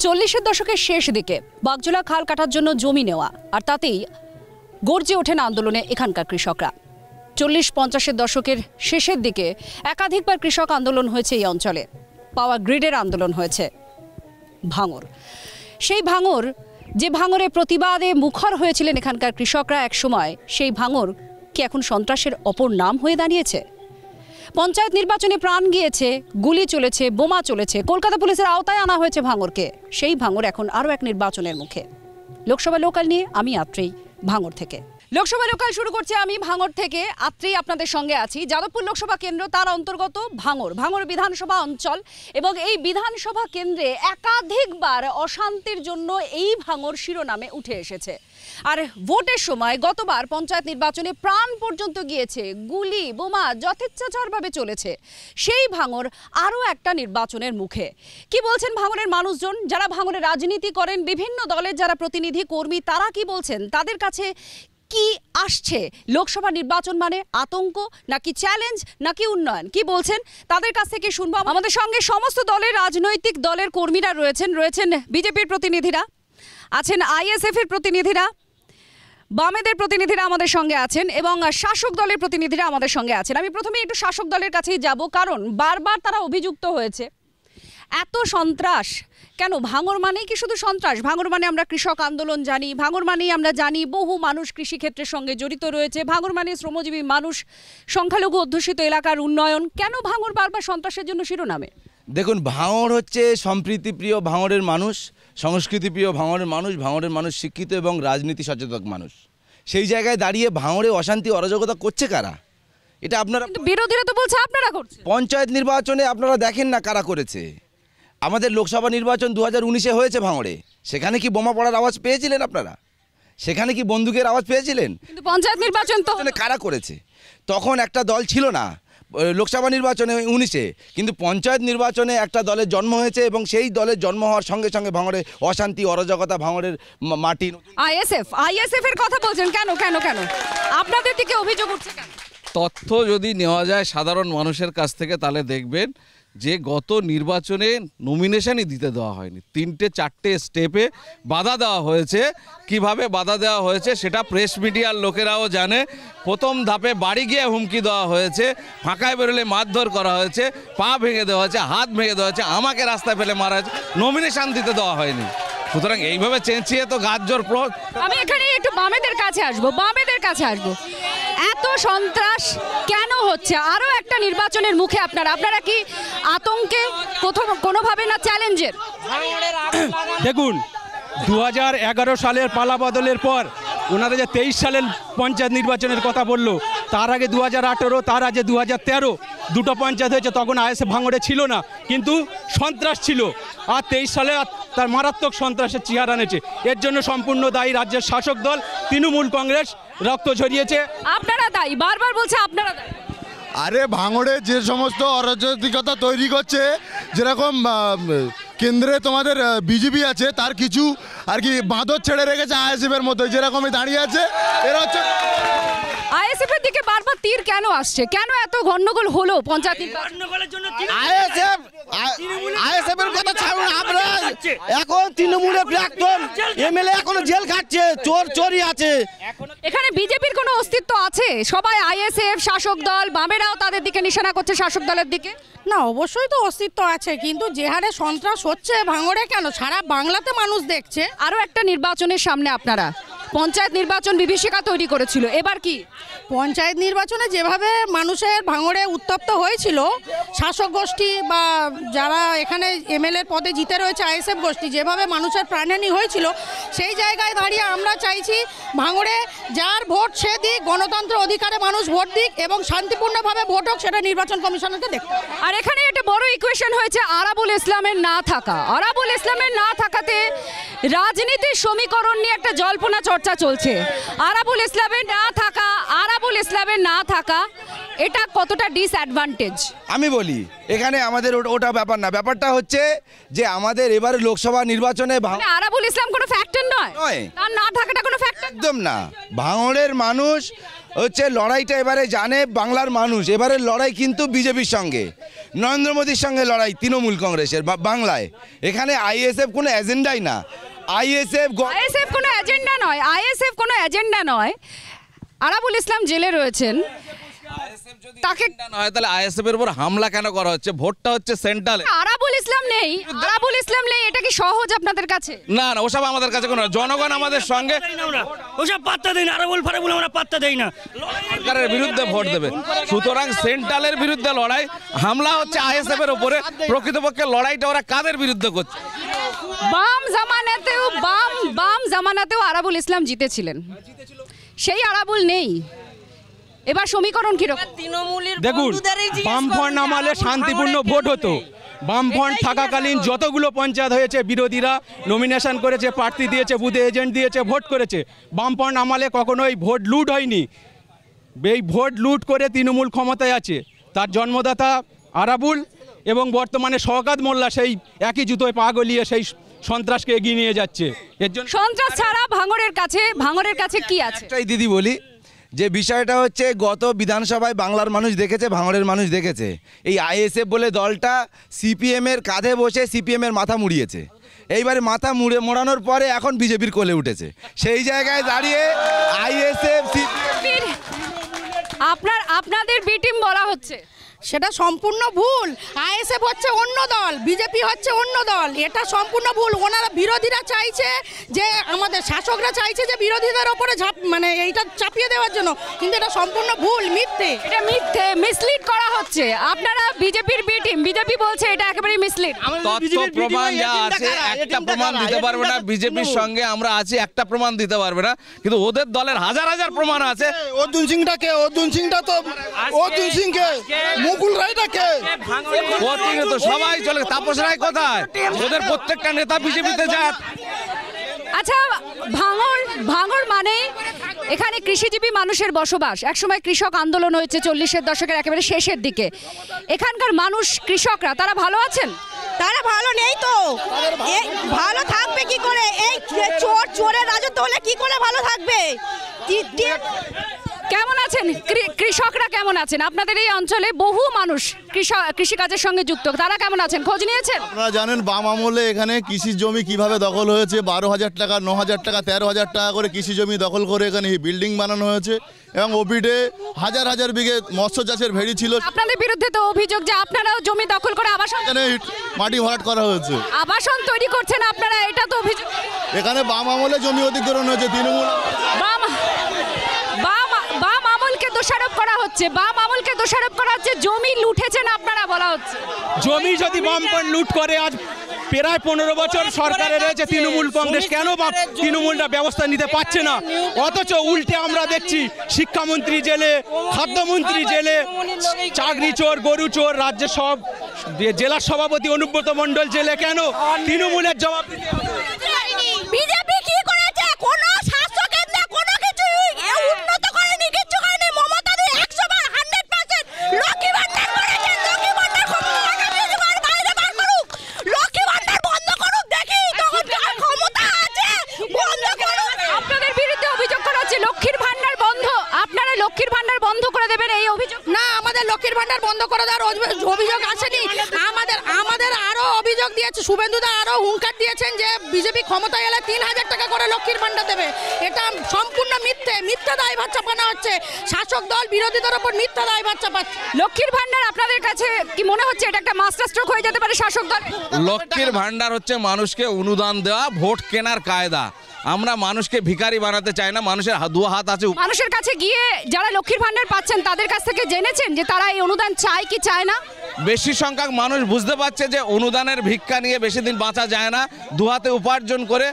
চল্লিশের দশকের শেষ দিকে বাগজোলা খাল কাটার জন্য জমি নেওয়া আর তাতেই গর্জে ওঠেন আন্দোলনে এখানকার কৃষকরা। 40-50-এর দশকের শেষের দিকে একাধিকবার কৃষক আন্দোলন হয়েছে এই অঞ্চলে। পাওয়ার গ্রিডের আন্দোলন হয়েছে, ভাঙর। সেই ভাঙর, যে ভাঙরে প্রতিবাদে মুখর হয়েছিলেন এখানকার কৃষকরা একসময়, সেই ভাঙর কি এখন সন্ত্রাসের অপর নাম হয়ে দাঁড়িয়েছে? পঞ্চায়েত নির্বাচনে প্রাণ গিয়েছে, গুলি চলেছে, বোমা চলেছে, কলকাতা পুলিশের আওতায় আনা হয়েছে ভাঙরকে। সেই ভাঙর এখন আরও এক নির্বাচনের মুখে। লোকসভা লোকাল নিয়ে আমি আত্রি, ভাঙর থেকে। লোকসভা লোকাল শুরু করছে আমি ভাঙর থেকে। আত্রি আপনাদের সঙ্গে আছি। যাদবপুর লোকসভা কেন্দ্র, তার অন্তর্গত ভাঙর বিধানসভা অঞ্চল। এবং এই বিধানসভা কেন্দ্রে একাধিকবার অশান্তির জন্য এই ভাঙর শিরোনামে উঠে এসেছে। আর ভোটের সময় গতবার পঞ্চায়েত নির্বাচনে প্রাণ পর্যন্ত গিয়েছে, গুলি বোমা যথেচ্ছাচারভাবে চলেছে। সেই ভাঙর আরও একটা নির্বাচনের মুখে। কি বলছেন ভাঙরের মানুষজন, যারা ভাঙরে রাজনীতি করেন, বিভিন্ন দলের যারা প্রতিনিধি কর্মী, তারা কি বলছেন? তাদের কাছে কি আসছে? লোকসভা নির্বাচন মানে আতঙ্ক নাকি চ্যালেঞ্জ নাকি উন্নয়ন? কি বলছেন তাদের কাছ থেকে শুনবো। আমাদের সঙ্গে সমস্ত দলের রাজনৈতিক দলের কর্মীরা রয়েছেন বিজেপির প্রতিনিধিরা আছেন, আইএসএফ এর প্রতিনিধিরা, বামেদের প্রতিনিধিরা আমাদের সঙ্গে আছেন এবং শাসক দলের প্রতিনিধিরা আমাদের সঙ্গে আছেন। আমি প্রথমে একটু শাসক দলের কাছেই যাব, কারণ বারবার তারা অভিযুক্ত হয়েছে এত সন্ত্রাস কেন? ভাঙর মানেই কি শুধু সন্ত্রাস? ভাঙর মানে আমরা কৃষক আন্দোলন জানি, ভাঙর মানেই আমরা জানি বহু মানুষ কৃষিক্ষেত্রের সঙ্গে জড়িত রয়েছে, ভাঙর মানে শ্রমজীবী মানুষ, সংখ্যালঘু অধ্যুষিত এলাকার উন্নয়ন। কেন ভাঙর বারবার সন্ত্রাসের জন্য শিরোনামে? দেখুন, ভাঙর হচ্ছে সম্প্রীতিপ্রিয় ভাঙরের মানুষ, সংস্কৃতিপ্রিয় ভাঙরের মানুষ শিক্ষিত এবং রাজনীতি সচেতন মানুষ। সেই জায়গায় দাঁড়িয়ে ভাঙরে অশান্তি অরাজকতা করছে কারা? এটা আপনারা, বিরোধীরা তো বলছে আপনারা করছেন। পঞ্চায়েত নির্বাচনে আপনারা দেখেন না কারা করেছে। আমাদের লোকসভা নির্বাচন 2019-এ হয়েছে ভাঙড়ে, সেখানে কি বোমা পড়ার আওয়াজ পেয়েছিলেন আপনারা? সেখানে কি বন্দুকের আওয়াজ পেয়েছিলেন? কিন্তু পঞ্চায়েত নির্বাচন তো কারা করেছে? তখন একটা দল ছিল না লোকসভা নির্বাচনে 19-এ, কিন্তু পঞ্চায়েত নির্বাচনে একটা দলের জন্ম হয়েছে এবং সেই দলের জন্ম হওয়ার সঙ্গে সঙ্গে ভাঙড়ে অশান্তি অরাজকতা, ভাঙড়ের মাটি। আইএসএফ এর কথা বলছেন কেন? আপনাদের দিকে অভিযোগ উঠছে কেন? তথ্য যদি নেওয়া যায় সাধারণ মানুষের কাছ থেকে, তাহলে দেখবেন যে গত নির্বাচনে নমিনেশনই দিতে দেওয়া হয়নি। 3-4টে স্টেপে বাধা দেওয়া হয়েছে। কিভাবে বাধা দেওয়া হয়েছে সেটা প্রেস মিডিয়ার লোকেরাও জানে। প্রথম ধাপে বাড়ি গিয়ে হুমকি দেওয়া হয়েছে, ফাঁকায় বেরোলে মারধর করা হয়েছে, পা ভেঙে দেওয়া হয়েছে, হাত ভেঙে দেওয়া হয়েছে, আমাকে রাস্তায় ফেলে মারা হয়েছে, নমিনেশন দিতে দেওয়া হয়নি। সুতরাং এইভাবে চেঁচিয়ে তো গাজর। আমি এখানে একটু বামেদের কাছে আসবো। এত সন্ত্রাস কেন হচ্ছে? আরও একটা নির্বাচনের মুখে আপনারা কি আতঙ্কে কোনোভাবে না চ্যালেঞ্জের? দেখুন, 2011 সালের পালা বদলের পর ওনারা যে 23 সালের পঞ্চায়েত নির্বাচনের কথা বললো, তার আগে 2018, তার আগে 2013 দুটো পঞ্চায়েত হয়েছে। তখন আইএসএফ ভাঙড়ে ছিল না, কিন্তু সন্ত্রাস ছিল। আর 23 সালে তার মারাত্মক সন্ত্রাসের চেহারা এনেছে। এর জন্য সম্পূর্ণ দায়ী রাজ্যের শাসক দল তৃণমূল কংগ্রেস। রক্ত ঝরিয়েছে। আপনারা দায়ী, বারবার বলছে আপনারা দায়ী। আরে ভাঙড়ে যে সমস্ত অরাজকতা তৈরি করছে, যেরকম কেন্দ্রে তোমাদের বিজেপি আছে, তার কিছু আর কি বাঁদর ছেড়ে রেখেছে আইএসএফ এর মতো, যেরকমই দাঁড়িয়ে আছে। এরা হচ্ছে আইএসএফ এর দিকে বারবার তীর কেন আসছে? কেন এত গন্ডগোল হলো পঞ্চায়েত গন্ডগোলের জন্য? আইএসএফ এর কথা ছাড়ুন, আমরা এখন তৃণমূলের প্রাক্তন এমএলএ এখনো জেল খাচ্ছে, চোরই আছে। এখানে বিজেপির কোনো অস্তিত্ব আছে? সবাই আইএসএফ, শাসক দল, বামেরাও তাদের দিকে নিশানা করছে শাসক দলের দিকে। না, অবশ্যই তো অস্তিত্ব আছে, কিন্তু যে হারে সন্ত্রাস হচ্ছে ভাঙড়ে, কেন সারা বাংলাতে মানুষ দেখছে। আরও একটা নির্বাচনের সামনে আপনারা, পঞ্চায়েত নির্বাচন বিভীষিকা তৈরি করেছিল, এবার কি? পঞ্চায়েত নির্বাচনে যেভাবে মানুষের ভাঙড়ে উত্তপ্ত হয়েছিল, শাসক গোষ্ঠী বা যারা এখানে এমএলএ পদে জিতে রয়েছে আইএসএফ গোষ্ঠী, যেভাবে মানুষের প্রাণহানি হয়েছিল, সেই জায়গায় দাঁড়িয়ে আমরা চাইছি ভাঙড়ে যার ভোট সে দিক, গণতন্ত্র অধিকারে মানুষ ভোট দিক এবং শান্তিপূর্ণভাবে ভোট হোক, সেটা নির্বাচন কমিশনকে দেখতে। আর এখানে একটা বড় ইকুয়েশন হয়েছে আরাবুল ইসলামের না থাকা। আরাবুল ইসলামের না থাকাতে রাজনীতির সমীকরণ নিয়ে একটা জল্পনা চর্চা চলছে। আরাবুল ইসলামের না থাকা এটা কতটা ডিসঅ্যাডভান্টেজ? আমি বলি, এখানে আমাদের ওটা ব্যাপার না। ব্যাপারটা হচ্ছে যে আমাদের এবারে লোকসভা নির্বাচনে আরাবুল ইসলাম কোনো ফ্যাক্টর নয়, তার না থাকাটা কোনো ফ্যাক্টর একদম না। ভাঙড়ের মানুষ হচ্ছে লড়াইটা এবারে জানে, বাংলার মানুষ এবারে লড়াই কিন্তু বিজেপির সঙ্গে। নরেন্দ্র মোদীর সঙ্গে লড়াই তৃণমূল কংগ্রেসের বাংলায়। এখানে আইএসএফ কোনো এজেন্ডাই না। আইএসএফ কোনো এজেন্ডা নয়, আইএসএফ কোনো এজেন্ডা নয়। আরাবুল ইসলাম জেলে রয়েছেন, তাকে নয় তাহলে আইএসএফ এর উপর হামলা কেন করা হচ্ছে? ভোটটা হচ্ছে সেন্ট্রালে। আরাবুল ইসলাম নেই, আরাবুল ইসলাম নেই, এটা কি সহজ আপনাদের কাছে? না না, ওসব আমাদের কাছে কোনো, জনগণ আমাদের সঙ্গে ওসব পাত্তা দেই না, আরাবুল ফারাবুল আমরা পাত্তা দেই না। সরকারের বিরুদ্ধে ভোট দেবে, সুতরাং সেন্ট্রালের বিরুদ্ধে লড়াই, হামলা হচ্ছে আইএসএফ এর উপরে। প্রকৃতপক্ষে লড়াইটা ওরা কাদের বিরুদ্ধে করছে? বাম জামানাতেও আরাবুল ইসলাম জিতেছিলেন, সেই আরাবুল নেই। এবার সমীকরণ কিরকম? দেখুন, বামফ্রন্ট আমলে শান্তিপূর্ণ ভোট হতো। বামফ্রন্ট থাকাকালীন যতগুলো পঞ্চায়েত হয়েছে বিরোধীরা নমিনেশন করেছে, প্রার্থী দিয়েছে, বুথে এজেন্ট দিয়েছে, ভোট করেছে। বামফ্রন্ট আমলে কখনোই ভোট লুট হয়নি। এই ভোট লুট করে তৃণমূল ক্ষমতায় আছে, তার জন্মদাতা আরাবুল এবং বর্তমানে শওকত মোল্লা সেই একই জুতোয় পা গলিয়ে সেই সন্ত্রাসকে এগিয়ে নিয়ে যাচ্ছে। এর জন্য সন্ত্রাস ছাড়া ভাঙড়ের কাছে কি আছে? একটাই দিদি বলি, যে বিষয়টা হচ্ছে গত বিধানসভায় বাংলার মানুষ দেখেছে, ভাঙড়ের মানুষ দেখেছে, এই আইএসএফ বলে দলটা সিপিএমের কাঁধে বসে সিপিএমের মাথা মুড়িয়েছে। এইবারে মাথা মোড়ানোর পরে এখন বিজেপির কোলে উঠেছে। সেই জায়গায় দাঁড়িয়ে আইএসএফ আপনাদের বি টিম বলা হচ্ছে, সেটা সম্পূর্ণ ভুল। আইএসএফ হচ্ছে অন্য দল, বিজেপি হচ্ছে অন্য দল, এটা সম্পূর্ণ ভুল। ওনারা বিরোধীরা চাইছে যে, আমাদের শাসকরা চাইছে যে বিরোধীদের ওপরে মানে এইটা চাপিয়ে দেওয়ার জন্য, কিন্তু এটা সম্পূর্ণ ভুল, মিথ্যে। এটা মিথ্যে, মিসলিড করা হচ্ছে। আপনারা বিজেপির বি টিম, বিজেপি বলছে এটা একেবারে মিসলিড। তথ্য প্রমাণ যা আছে একটা প্রমাণ দিতে পারবে না। বিজেপির সঙ্গে আমরা আছি, একটা প্রমাণ দিতে পারবে না, কিন্তু ওদের দলের হাজার হাজার প্রমাণ আছে। অর্জুন সিংটাকে, অর্জুন সিংটা তো অর্জুন সিংকে, মুকুল রায়টাকে, তো সবাই চলে। তাপস রায় কোথায়? ওদের প্রত্যেকটা নেতা বিজেপিতে যায়। আচ্ছা, ভাঙড় মানে এখানে কৃষিজীবী মানুষের বসবাস। একসময় কৃষক আন্দোলন হয়েছে 40-এর দশকের একেবারে শেষের দিকে। এখানকার মানুষ, কৃষকরা, তারা ভালো আছেন? তারা ভালো নেই তো, ভালো থাকবে কি করে? এই চোরের রাজত্ব হলে কি করে ভালো থাকবে? কেমন আছেন কৃষকরা? কেমন আছেন? আপনাদের এই অঞ্চলে বহু মানুষ কৃষিকাজের সঙ্গে যুক্ত, তারা কেমন আছেন? খোঁজ নিয়েছেন? আপনারা জানেন বাম আমলে এখানে কৃষি জমি কিভাবে দখল হয়েছে। 12,000 টাকা, 9,000 টাকা, 13,000 টাকা করে কৃষি জমি দখল করে এখানে বিল্ডিং বানানো হয়েছে, এবং ওবিডে হাজার হাজার বিঘে মৎস্য চাষের ভেড়ি ছিল। আপনাদের বিরুদ্ধে তো অভিযোগ যে আপনারাও জমি দখল করে আবাসন, এখানে মাটি ভরাট করা হয়েছে, আবাসন তৈরি করছেন আপনারা, এটা তো অভিযোগ। এখানে বাম আমলে জমি অধিগ্রহণ হয়েছে। তৃণমূল বাম আমলকে দোষারোপ করা হচ্ছে, জমি লুটেছেন আপনারা বলা হচ্ছে। জমি যদি বামফ্রন্ট লুট করে, আজ প্রায় 15 বছর সরকারে রয়েছে তৃণমূল কংগ্রেস, কেন তৃণমূলটা ব্যবস্থা নিতে পারছে না? অথচ উল্টে আমরা দেখছি শিক্ষামন্ত্রী জেলে, খাদ্যমন্ত্রী জেলে, চাকরি চোর, গরু চোর, রাজ্যের সব জেলার সভাপতি অনুব্রত মণ্ডল জেলে। কেন? তৃণমূলের জবাব দিতে হবে। বিজেপি কি করেছে? কোন স্বাস্থ্য কেন্দ্রে কোনো কিছু উন্নত করেনি, কিছু করেনি। মমতা দি 100 বার 100% লক্ষ্মী ভান্ডার করেছে। লক্ষ্মী ভান্ডার বাইরে বার করুক, লক্ষ্মী ভান্ডার বন্ধ করুক, দেখি তখন ক্ষমতা আছে, বন্ধ করুক। আপনাদের বিরুদ্ধে অভিযোগ করা হচ্ছে লক্ষ্মীর ভান্ডার বন্ধ, আপনারা লক্ষ্মীর ভান্ডার বন্ধ করে দেবেন এই অভিযোগ? না, আমাদের লক্ষ্মীর ভান্ডার বন্ধ করে দেওয়ার অভিযোগ আসেনি। আমাদের আরো অভিযোগ দিয়েছে, শুভেন্দুদা আরো হুঙ্কার দিয়েছেন যে বিজেপি ক্ষমতায় এলে 3,000 টাকা করে লক্ষ্মীর ভান্ডার দেবে। এটা সম্পূর্ণ মিথ্যা দায়ভার চাপানো হচ্ছে। শাসক দল বিরোধীদের উপর মিথ্যা দায়ভার চাপাচ্ছে। লক্ষ্মীর ভান্ডার আপনাদের কাছে কি মনে হচ্ছে এটা একটা মাস্টার স্ট্রোক হয়ে যেতে পারে শাসক দল? লক্ষ্মীর ভান্ডার হচ্ছে মানুষকে অনুদান দেওয়া, ভোট কেনার কায়দা। আমরা মানুষকে ভিখারি বানাতে চাই না, মানুষের দু হাত আছে। মানুষের কাছে গিয়ে যারা লক্ষ্মীর ভান্ডার পাচ্ছেন তাদের কাছ থেকে জেনেছেন যে তারা এই অনুদান চায় কি চায় না? বেশি সংখ্যক মানুষ বুঝতে পারছে যে অনুদানের ভিক্ষা নিয়ে বেশি দিন বাঁচা যায় না। দু হাতে উপার্জন করে,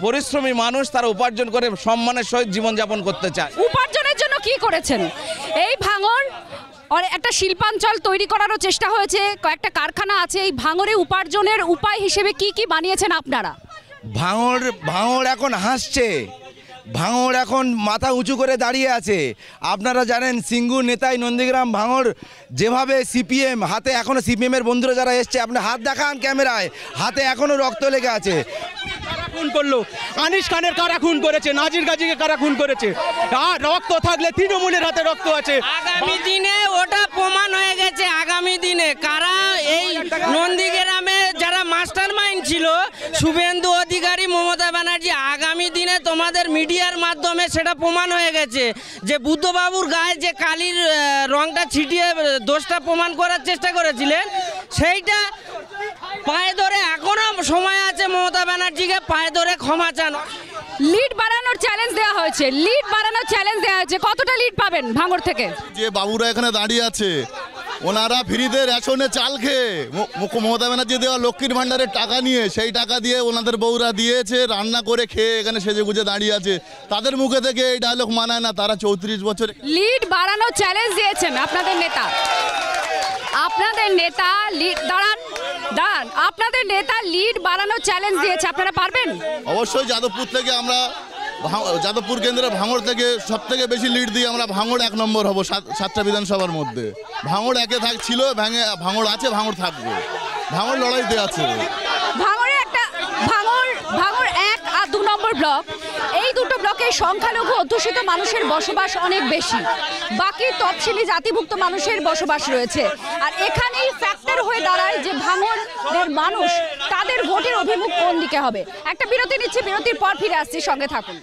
পরিশ্রমী মানুষ তারা উপার্জন করে সম্মানের সহিত জীবনযাপন করতে চায়। উপার্জনের জন্য কি করেছেন? এই ভাঙড় একটা শিল্পাঞ্চল তৈরি করারও চেষ্টা হয়েছে, কয়েকটা কারখানা আছে। এই ভাঙড়ে উপার্জনের উপায় হিসেবে কি কি বানিয়েছেন আপনারা? ভাঙড় এখন হাসছে, ভাঙড় এখন মাথা উঁচু করে দাঁড়িয়ে আছে। আপনারা জানেন সিঙ্গুর নেতাই নন্দীগ্রাম ভাঙড় যেভাবে সিপিএম, হাতে এখনও সিপিএমের বন্ধুরা যারা এসছে, আপনি হাত দেখান ক্যামেরায়, হাতে এখনও রক্ত লেগে আছে। খুন করলো, আনিস খানের কারা খুন করেছে, নাজির গাজীকে কারা খুন করেছে? আর রক্ত থাকলে তৃণমূলের হাতে রক্ত আছে। আগামী দিনে ওটা প্রমাণ হয়ে গেছে। আগামী দিনে কারা এই নন্দীগ্রামে যারা মাস্টার মাইন্ড ছিল শুভেন্দু অধিকারী, মমতা ব্যানার্জি, আগামী দিনে তোমাদের মিডিয়ার মাধ্যমে সেটা প্রমাণ হয়ে গেছে যে বুদ্ধবাবুর গায়ে যে কালির রংটা ছিটিয়ে দোষটা প্রমাণ করার চেষ্টা করেছিলেন, সেইটা পায়ে ধরে এখনো সময় আছে মমতা ব্যানার্জিকে পায়ে ধরে ক্ষমা চান। লিড বাড়ানোর চ্যালেঞ্জ দেওয়া হয়েছে, লিড বাড়ানোর চ্যালেঞ্জ দেওয়া হয়েছে, কতটা লিড পাবেন ভাঙড় থেকে? যে বাবুরা এখানে দাঁড়িয়ে আছে ওনারা ফ্রিতে রেশনে চাল খেয়ে মমতা ব্যানার্জি দেওয়া লক্ষ্মীর ভাণ্ডারের টাকা নিয়ে সেই টাকা দিয়ে ওনাদের বউরা দিয়েছে, রান্না করে খেয়ে এখানে সেজে গুজে দাঁড়িয়ে আছে। তাদের মুখে থেকে এই ডায়লগ মানায় না। তারা 34 বছর লিড বাড়ানোর চ্যালেঞ্জ দিয়েছেন আপনাদের নেতা। আপনাদের নেতা লিড দাঁড়ান, আপনাদের নেতা লিড বাড়ানোর চ্যালেঞ্জ দিয়েছে, আপনারা পারবেন? অবশ্যই যাদবপুর থেকে আমরা যাদবপুর কেন্দ্রে ভাঙড় থেকে সব থেকে বেশি লিড দিয়ে আমরা ভাঙড় 1 নম্বর হব 7টা বিধানসভার মধ্যে। ভাঙড় একে ছিল, ভাঙড় আছে, ভাঙড় থাকবে, ভাঙড় লড়াইতে আছে। ভাঙড়ে একটা ভাঙড় 1 আর 2 নম্বর ব্লক, এই দুটো ব্লকে সংখ্যালঘু অধ্যুষিত মানুষের বসবাস অনেক বেশি, বাকি তফসিলি জাতিভুক্ত মানুষের বসবাস রয়েছে। আর এখানেই ফ্যাক্টর হয়ে দাঁড়ায় যে ভাঙড়ের মানুষ তাদের ভোটের অভিমুখ কোন দিকে হবে। একটা বিরতি নিচ্ছে, বিরতির পর ফিরে আসছি, সঙ্গে থাকুন।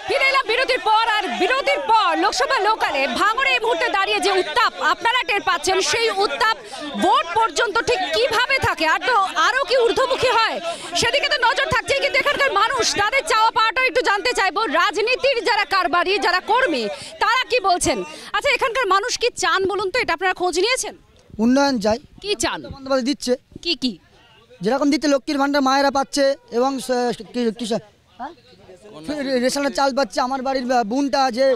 ফিরে এলাম বিরতির পর। আর বিরতির পর লোকসভা লোকালে ভাঙড়ে এই মুহূর্তে দাঁড়িয়ে যে উত্তাপ আপনারা টের পাচ্ছেন, সেই উত্তাপ ভোট পর্যন্ত ঠিক কিভাবে থাকে, আর তো আরো কি ঊর্ধ্বমুখী হয় সেদিকে তো নজর থাকছে। কিন্তু এখানকার মানুষ তাদের চাওয়া পাওয়াটাও একটু জানতে চাইবো। রাজনীতির যারা কারবারি, যারা কর্মী, তারা কি বলছেন। আচ্ছা, এখানকার মানুষ কি চান বলুন তো, এটা আপনারা খোঁজ নিয়েছেন? উন্নয়ন চাই। কি চান? বন্দ্যোপাধ্যায় দিচ্ছে, কি যেরকম দিচ্ছে লক্ষ্মীর ভাণ্ডার মায়েরা পাচ্ছে এবং রেশনের চাল পাচ্ছে। আমার বাড়ির বোনটা, যে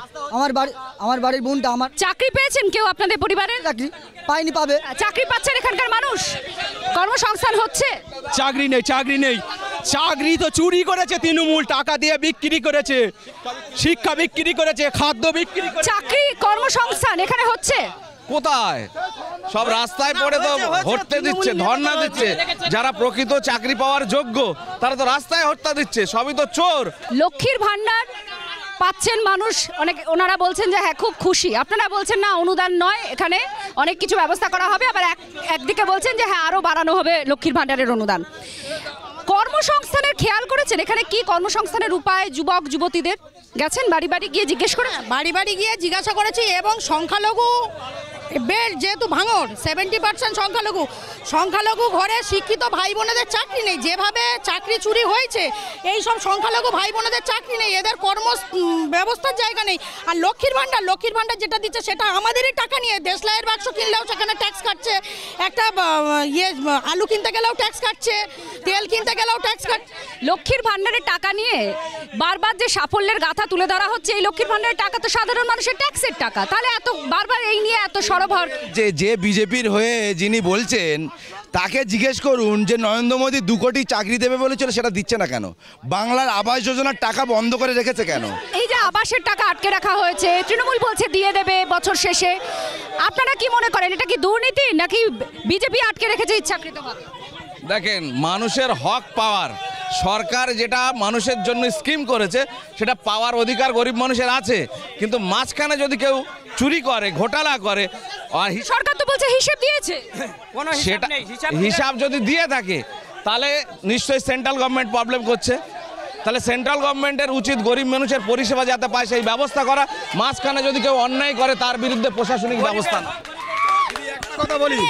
আমার বাড়ির বোনটা, আমার চাকরি পেয়েছেন কেউ আপনাদের পরিবারের? চাকরি পায়নি, পাবে। চাকরি পাচ্ছেন এখানকার মানুষ? কর্মসংস্থান হচ্ছে? চাকরি নেই, চাকরি তো চুরি করেছে তৃণমূল, টাকা দিয়ে বিক্রি করেছে, শিক্ষা বিক্রি করেছে, খাদ্য বিক্রি করেছে। চাকরি কর্মসংস্থান এখানে হচ্ছে কোথায়? সব রাস্তায় পড়ে তো হত্যা দিচ্ছে, ধর্ণা দিচ্ছে। যারা প্রকৃত চাকরি পাওয়ার যোগ্য তারা তো রাস্তায় হত্যা দিচ্ছে, সবই তো চোর। লক্ষ্মীর ভাণ্ডার পাচ্ছেন মানুষ অনেক, ওনারা বলছেন যে হ্যাঁ খুব খুশি, আপনারা বলছেন না অনুদান নয়, এখানে অনেক কিছু ব্যবস্থা করা হবে। আবার একদিকে বলছেন যে হ্যাঁ আরও বাড়ানো হবে লক্ষ্মীর ভাণ্ডারের অনুদান। কর্মসংস্থানের খেয়াল করেছেন? এখানে কি কর্মসংস্থানের উপায় যুবক যুবতীদের? গেছেন বাড়ি বাড়ি গিয়ে জিজ্ঞেস করে? বাড়ি বাড়ি গিয়ে জিজ্ঞাসা করেছি। এবং সংখ্যালঘু যেহেতু ভাঙড় 70% সংখ্যালঘু ঘরে শিক্ষিত ভাই বোনেদের চাকরি নেই। যেভাবে চাকরি চুরি হয়েছে, এই সব সংখ্যালঘু ভাই বোনেদের চাকরি নেই, এদের কর্ম ব্যবস্থার জায়গা নেই। আর লক্ষ্মীর ভাণ্ডার যেটা দিচ্ছে সেটা আমাদেরই টাকা নিয়ে। দেশলাইয়ের বাক্স কিনলেও সেখানে ট্যাক্স কাটছে, একটা আলু কিনতে গেলেও ট্যাক্স কাটছে, তেল কিনতে গেলেও ট্যাক্স কাটছে। লক্ষ্মীর ভাণ্ডারের টাকা নিয়ে বারবার যে সাফল্যের গাথা তুলে ধরা হচ্ছে, এই লক্ষ্মীর ভাণ্ডারের টাকা তো সাধারণ মানুষের ট্যাক্সের টাকা, তাহলে এত বারবার এই নিয়ে এত যে বিজেপির হয়ে যিনি বলছেন তাকে জিজ্ঞেস করুন যে নরেন্দ্র মোদী 2 কোটি চাকরি দেবে বলেছিল, সেটা দিচ্ছে না কেন? বাংলার আবাস যোজনার টাকা বন্ধ করে রেখেছে কেন? এই যে আবাসের টাকা আটকে রাখা হয়েছে, তৃণমূল বলছে দিয়ে দেবে বছর শেষে, আপনারা কি মনে করেন এটা কি দুর্নীতি নাকি বিজেপি আটকে রেখেছে ইচ্ছাকৃতভাবে? দেখেন, মানুষের হক পাওয়ার সরকার যেটা মানুষের জন্য স্কিম করেছে সেটা পাওয়ার অধিকার গরিব মানুষের আছে, কিন্তু মাঝখানে যদি কেউ চুরি করে, ঘোটালা করে, আর সরকার তো বলছে হিসাব দিয়েছে, সেটা হিসাব যদি দিয়ে থাকে তাহলে নিশ্চয়ই সেন্ট্রাল গভর্নমেন্ট প্রবলেম করছে। তাহলে সেন্ট্রাল গভর্নমেন্টের উচিত গরিব মানুষের পরিষেবা যাতে পায় সেই ব্যবস্থা করা। মাঝখানে যদি কেউ অন্যায় করে তার বিরুদ্ধে প্রশাসনিক ব্যবস্থা। কথা বলি,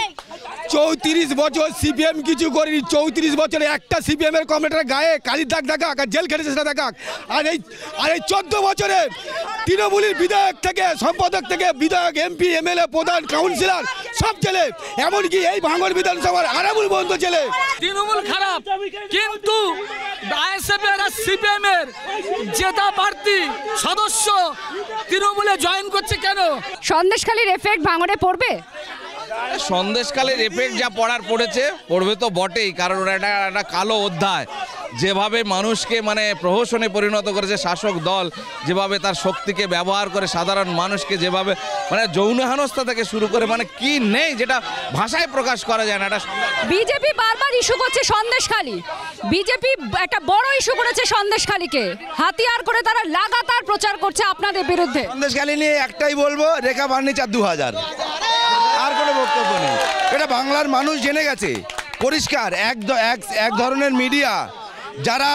34 বছর সিপিএম কিছু করেনি। 34 বছরে একটা সিপিএম এর কমিটির গায়ে কালির দাগ দেখাক আর জেল খেটেছে সেটা দেখাক। আর এই 14 বছরে তৃণমূলের বিধায়ক থেকে সম্পাদক থেকে বিধায়ক, এমপি, এমএলএ, প্রধান, কাউন্সিলর সব জেলে, এমনকি এই ভাঙড় বিধানসভার আরাবুল বন্ধ জেলে। তৃণমূল খারাপ, কিন্তু আইএসএফ এর আর সিপিএম এর জেতা প্রার্থী সদস্য তৃণমূলে জয়েন করছে কেন? সন্দেশখালীর এফেক্ট ভাঙড়ে পড়বে? সন্দেশকালের এফেক্ট যা পড়ার পড়েছে, পড়বে তো বটেই, কারণ ওরা একটা কালো অধ্যায়। যেভাবে মানুষকে মানে প্রহসনে পরিণত করেছে শাসক দল, যেভাবে তার শক্তিকে ব্যবহার করে সাধারণ মানুষকে যেভাবে মানে যৌন হেনস্থা থেকে শুরু করে মানে কি নেই যেটা ভাষায় প্রকাশ করা যায় না। এটা বিজেপি বারবার ইস্যু করছে সন্দেশখালী, বিজেপি একটা বড় ইস্যু করেছে সন্দেশখালীকে হাতিয়ার করে তারা লাগাতার প্রচার করছে আপনাদের বিরুদ্ধে। সন্দেশখালী নিয়ে একটাই বলবো, রেখা ফার্নিচার 2000, আর কোনো বক্তব্য নেই। এটা বাংলার মানুষ জেনে গেছে পরিষ্কার। এক ধরনের মিডিয়া যারা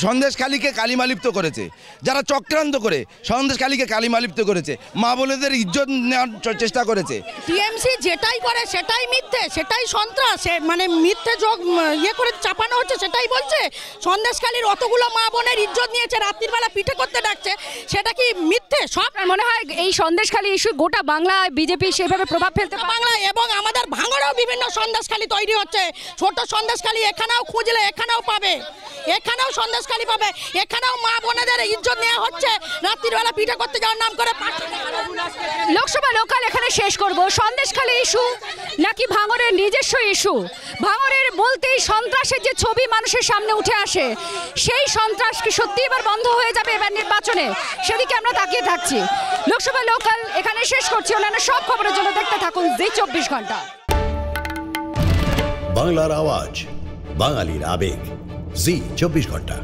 সন্দেশখালীকে কালিমালিপ্ত করেছে, যারা চক্রান্ত করে সন্দেশখালীকে কালিমালিপ্ত করেছে, মা বোনেদের ইজ্জত নেওয়ার চেষ্টা করেছে। টিএমসি যেটাই করে সেটাই মিথ্যে, সেটাই সন্ত্রাস, মানে মিথ্যে যোগ ইয়ে করে চাপানো হচ্ছে, সেটাই বলছে। সন্দেশখালীর অতগুলো মা বোনের ইজ্জত নিয়েছে, রাত্রির বেলা পিঠে করতে ডাকছে, সেটা কি মিথ্যে? সব মনে হয় এই সন্দেশখালী ইস্যু গোটা বাংলায় বিজেপি সেভাবে প্রভাব ফেলতে পারে। বাংলায় এবং আমাদের ভাঙড়েও বিভিন্ন সন্দেশখালী তৈরি হচ্ছে। ছোট সন্দেশখালী এখানেও খুঁজলে এখানেও পাবে, এখানেও সন্দেশখালী পাবে, এখানেও মা বোনেদের ইজ্জত নেওয়া হচ্ছে, রাত্রির বেলা পিঠে করতে যাওয়ার নাম করে। লোকসভা লোকাল এখানে শেষ করব। সন্দেশখালী ইস্যু নাকি ভাঙড়ের নিজস্ব ইস্যু? ভাঙড়ের বলতেই সন্ত্রাসের যে ছবি মানুষের সামনে উঠে আসে, সেই সন্ত্রাস কি সত্যি এবার বন্ধ হয়ে যাবে এবার নির্বাচনে? সেদিকে আমরা তাকিয়ে থাকছি। লোকসভা লোকাল এখানে শেষ করছি। অন্যান্য সব খবরের জন্য দেখতে থাকুন জি 24 ঘন্টা। বাংলার আওয়াজ, বাঙালির আবেগ, জি 24 ঘন্টা।